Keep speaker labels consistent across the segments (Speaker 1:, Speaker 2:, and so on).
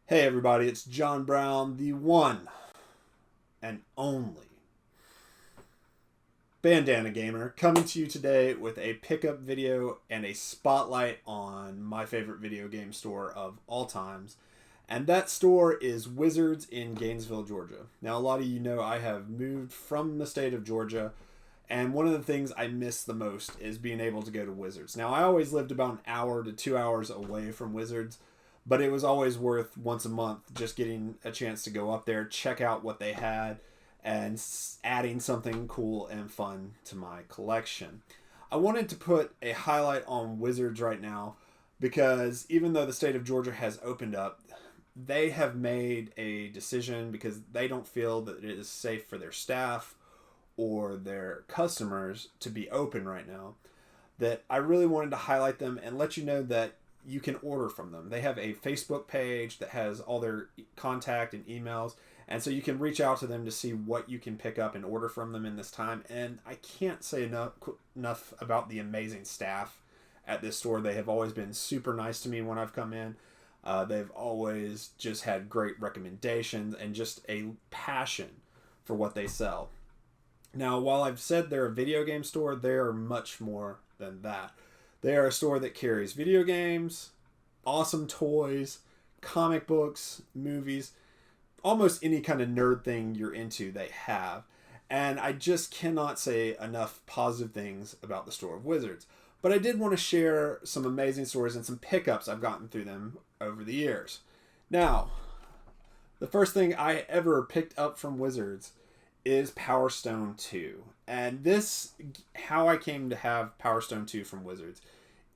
Speaker 1: Hey everybody, it's John Brown, the one and only Bandana Gamer, coming to you today with a pickup video and a spotlight on my favorite video game store of all times. And that store is Wizards in Gainesville, Georgia. Now, a lot of you know I have moved from the state of Georgia, and one of the things I miss the most is being able to go to Wizards. Now, I always lived about an hour to 2 hours away from Wizards, but it was always worth once a month just getting a chance to go up there, check out what they had, and adding something cool and fun to my collection. I wanted to put a highlight on Wizards right now because even though the state of Georgia has opened up, they have made a decision because they don't feel that it is safe for their staff or their customers to be open right now. That I really wanted to highlight them and let you know that you can order from them. They have a Facebook page that has all their contact and emails, and so you can reach out to them to see what you can pick up and order from them in this time. And I can't say enough about the amazing staff at this store. They have always been super nice to me when I've come in. They've always just had great recommendations and just a passion for what they sell. Now, while I've said they're a video game store, they are much more than that. They are a store that carries video games, awesome toys, comic books, movies, almost any kind of nerd thing you're into, they have. And I just cannot say enough positive things about the store of Wizards. But I did want to share some amazing stories and some pickups I've gotten through them over the years. Now, the first thing I ever picked up from Wizards is Power Stone 2. And this, how I came to have Power Stone 2 from Wizards,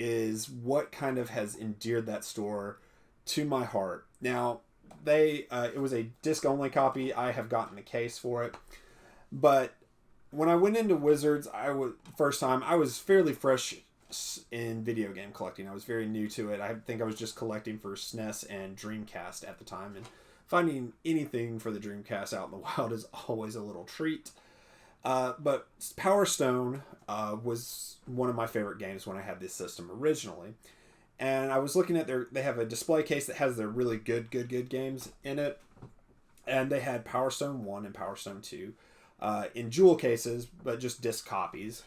Speaker 1: is what kind of has endeared that store to my heart. Now, it was a disc-only copy. I have gotten a case for it. But when I went into Wizards, first time, I was fairly fresh in video game collecting. I was very new to it. I think I was just collecting for SNES and Dreamcast at the time, and finding anything for the Dreamcast out in the wild is always a little treat. But Power Stone was one of my favorite games when I had this system originally. And I was looking at they have a display case that has their really good games in it. And they had Power Stone 1 and Power Stone 2 in jewel cases, but just disc copies.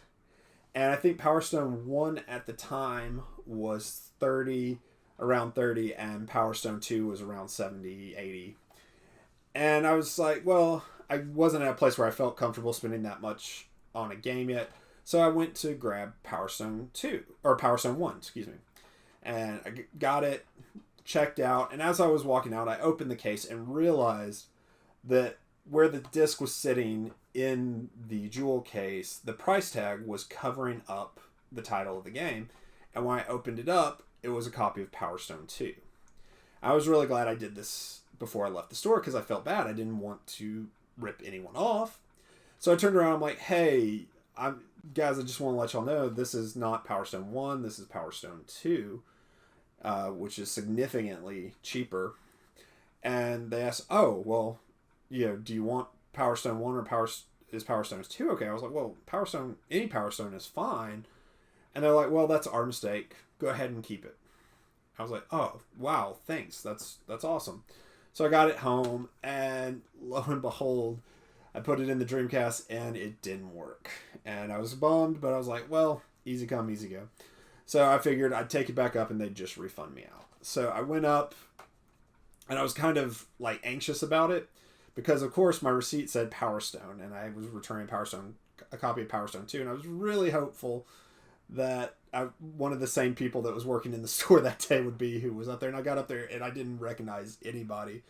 Speaker 1: And I think Power Stone 1 at the time was around 30, and Power Stone 2 was around 70, 80. And I was like, well, I wasn't at a place where I felt comfortable spending that much on a game yet. So I went to grab Power Stone 2, or Power Stone 1, excuse me. And I got it, checked out, and as I was walking out, I opened the case and realized that where the disc was sitting in the jewel case, the price tag was covering up the title of the game. And when I opened it up, it was a copy of Power Stone 2. I was really glad I did this before I left the store because I felt bad. I didn't want to rip anyone off. So I turned around, I'm like, hey, guys, I just want to let y'all know this is not Power Stone 1, this is Power Stone 2, which is significantly cheaper. And they asked, oh, well, do you want Power Stone 1 or is Power Stone 2 okay? I was like, well, any Power Stone is fine. And they're like, well, that's our mistake. Go ahead and keep it. I was like, oh, wow, thanks. That's awesome. So I got it home, and lo and behold, I put it in the Dreamcast, and it didn't work. And I was bummed, but I was like, well, easy come, easy go. So I figured I'd take it back up, and they'd just refund me out. So I went up, and I was kind of like anxious about it, because of course my receipt said Power Stone, and I was returning a copy of Power Stone 2, and I was really hopeful that one of the same people that was working in the store that day would be who was up there. And I got up there and I didn't recognize anybody.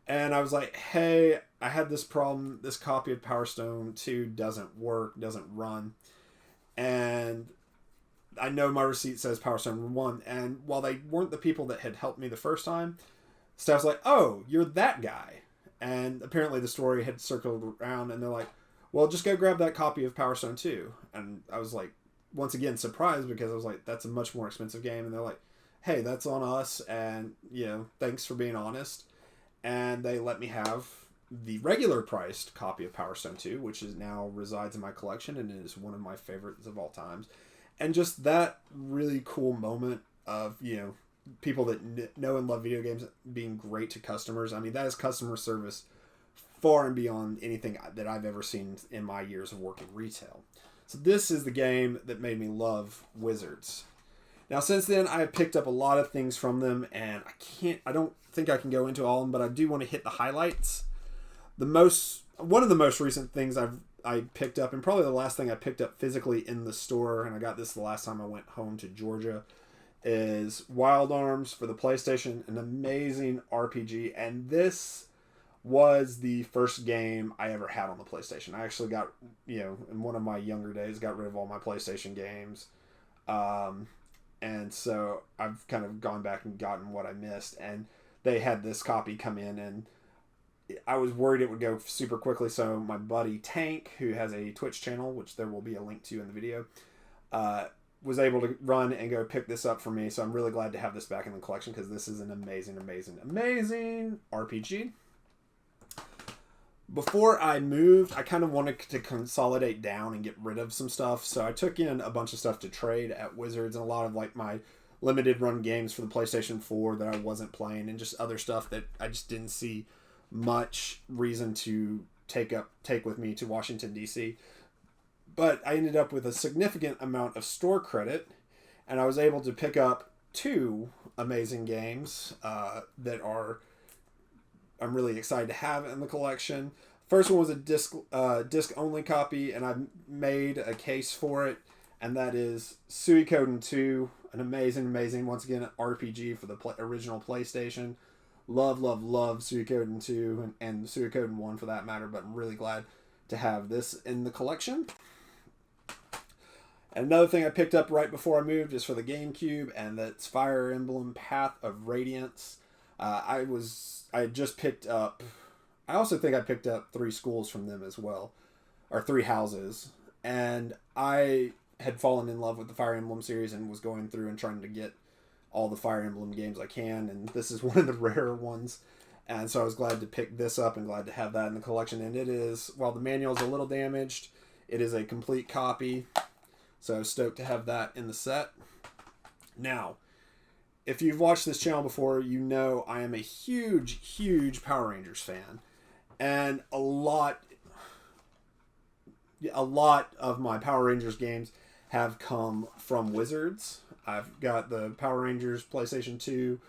Speaker 1: And I was like, hey, I had this problem. This copy of Power Stone 2 doesn't work, doesn't run. And I know my receipt says Power Stone 1. And while they weren't the people that had helped me the first time, staff's like, oh, you're that guy. And apparently the story had circled around, and they're like, well, just go grab that copy of Power Stone 2. And I was like, once again, surprised, because I was like, that's a much more expensive game. And they're like, hey, that's on us. And, thanks for being honest. And they let me have the regular priced copy of Power Stone 2, which is now resides in my collection and is one of my favorites of all times. And just that really cool moment of, people that know and love video games being great to customers. I mean, that is customer service far and beyond anything that I've ever seen in my years of working retail. So this is the game that made me love Wizards. Now, since then, I have picked up a lot of things from them, and I don't think I can go into all of them, but I do want to hit the highlights. One of the most recent things I picked up, and probably the last thing I picked up physically in the store, and I got this the last time I went home to Georgia, is Wild Arms for the PlayStation, an amazing RPG, and this was the first game I ever had on the PlayStation. I actually got, in one of my younger days, got rid of all my PlayStation games. And so I've kind of gone back and gotten what I missed, and they had this copy come in, and I was worried it would go super quickly, so my buddy Tank, who has a Twitch channel, which there will be a link to in the video, was able to run and go pick this up for me, so I'm really glad to have this back in the collection, because this is an amazing, amazing, amazing RPG. Before I moved, I kind of wanted to consolidate down and get rid of some stuff, so I took in a bunch of stuff to trade at Wizards, and a lot of like my limited run games for the PlayStation 4 that I wasn't playing, and just other stuff that I just didn't see much reason to take with me to Washington, D.C. But I ended up with a significant amount of store credit, and I was able to pick up 2 amazing games that I'm really excited to have in the collection. First one was a disc only copy, and I've made a case for it, and that is Suikoden 2, an amazing, once again, an RPG for the original PlayStation. Love Suikoden 2 and Suikoden 1 for that matter, but I'm really glad to have this in the collection. Another thing I picked up right before I moved is for the GameCube, and that's Fire Emblem Path of Radiance. I had just picked up, I also think I picked up 3 schools from them as well, or 3 houses, and I had fallen in love with the Fire Emblem series and was going through and trying to get all the Fire Emblem games I can, and this is one of the rarer ones, and so I was glad to pick this up and glad to have that in the collection. And it is, while the manual is a little damaged, it is a complete copy, so I was stoked to have that in the set. Now, if you've watched this channel before, you know I am a huge Power Rangers fan, and a lot of my Power Rangers games have come from Wizards. I've got the Power Rangers PlayStation 2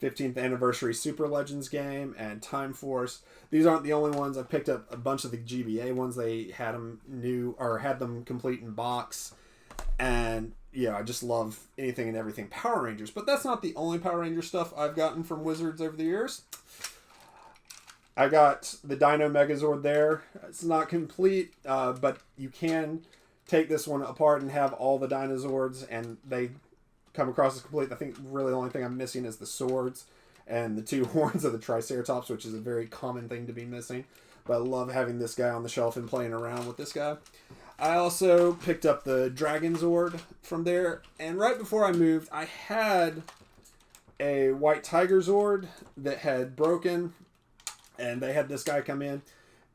Speaker 1: 15th Anniversary Super Legends game and Time Force. These aren't the only ones. I picked up a bunch of the GBA ones. They had them had them complete in box, and I just love anything and everything Power Rangers. But that's not the only Power Ranger stuff I've gotten from Wizards over the years. I got the Dino Megazord there. It's not complete, but you can take this one apart and have all the Dinozords, and they come across as complete. I think really the only thing I'm missing is the swords and the 2 horns of the Triceratops, which is a very common thing to be missing. But I love having this guy on the shelf and playing around with this guy. I also picked up the Dragon Zord from there, and right before I moved, I had a White Tiger Zord that had broken, and they had this guy come in,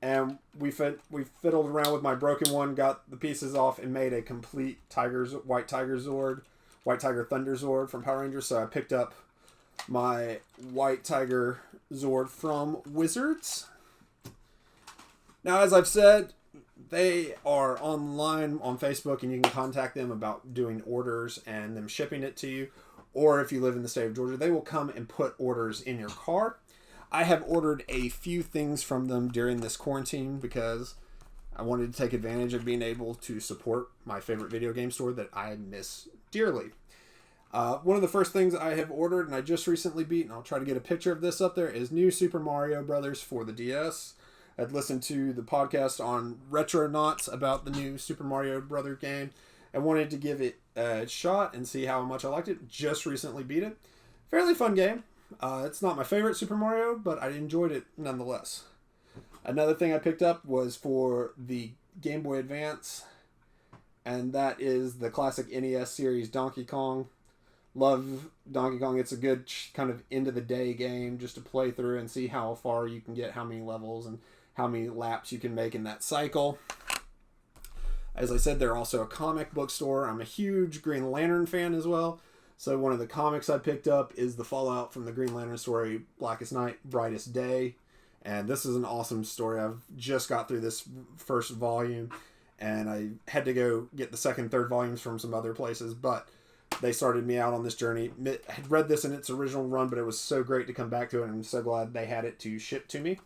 Speaker 1: and we fiddled around with my broken one, got the pieces off, and made a complete White Tiger Thunder Zord from Power Rangers. So I picked up my White Tiger Zord from Wizards. Now, as I've said, they are online on Facebook, and you can contact them about doing orders and them shipping it to you. Or if you live in the state of Georgia, they will come and put orders in your car. I have ordered a few things from them during this quarantine because I wanted to take advantage of being able to support my favorite video game store that I miss dearly. One of the first things I have ordered, and I just recently beat, and I'll try to get a picture of this up there, is New Super Mario Brothers for the DS. I'd listened to the podcast on Retronauts about the new Super Mario Brother game and wanted to give it a shot and see how much I liked it. Just recently beat it. Fairly fun game. It's not my favorite Super Mario, but I enjoyed it nonetheless. Another thing I picked up was for the Game Boy Advance, and that is the classic NES series Donkey Kong. Love Donkey Kong. It's a good kind of end-of-the-day game just to play through and see how far you can get, how many levels, and how many laps you can make in that cycle. As I said, they're also a comic book store. I'm a huge Green Lantern fan as well. So one of the comics I picked up is the Fallout from the Green Lantern story, Blackest Night, Brightest Day. And this is an awesome story. I've just got through this first volume, and I had to go get the second, third volumes from some other places, but they started me out on this journey. I had read this in its original run, but it was so great to come back to it, and I'm so glad they had it to ship to me.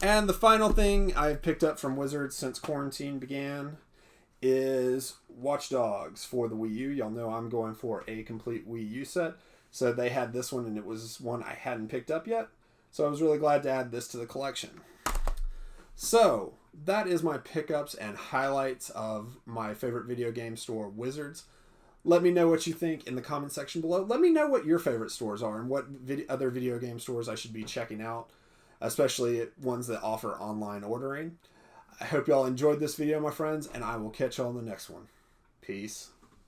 Speaker 1: And the final thing I've picked up from Wizards since quarantine began is Watch Dogs for the Wii U. Y'all know I'm going for a complete Wii U set, so they had this one, and it was one I hadn't picked up yet. So I was really glad to add this to the collection. So that is my pickups and highlights of my favorite video game store, Wizards. Let me know what you think in the comment section below. Let me know what your favorite stores are and what other video game stores I should be checking out, especially ones that offer online ordering. I hope y'all enjoyed this video, my friends, and I will catch y'all in the next one. Peace.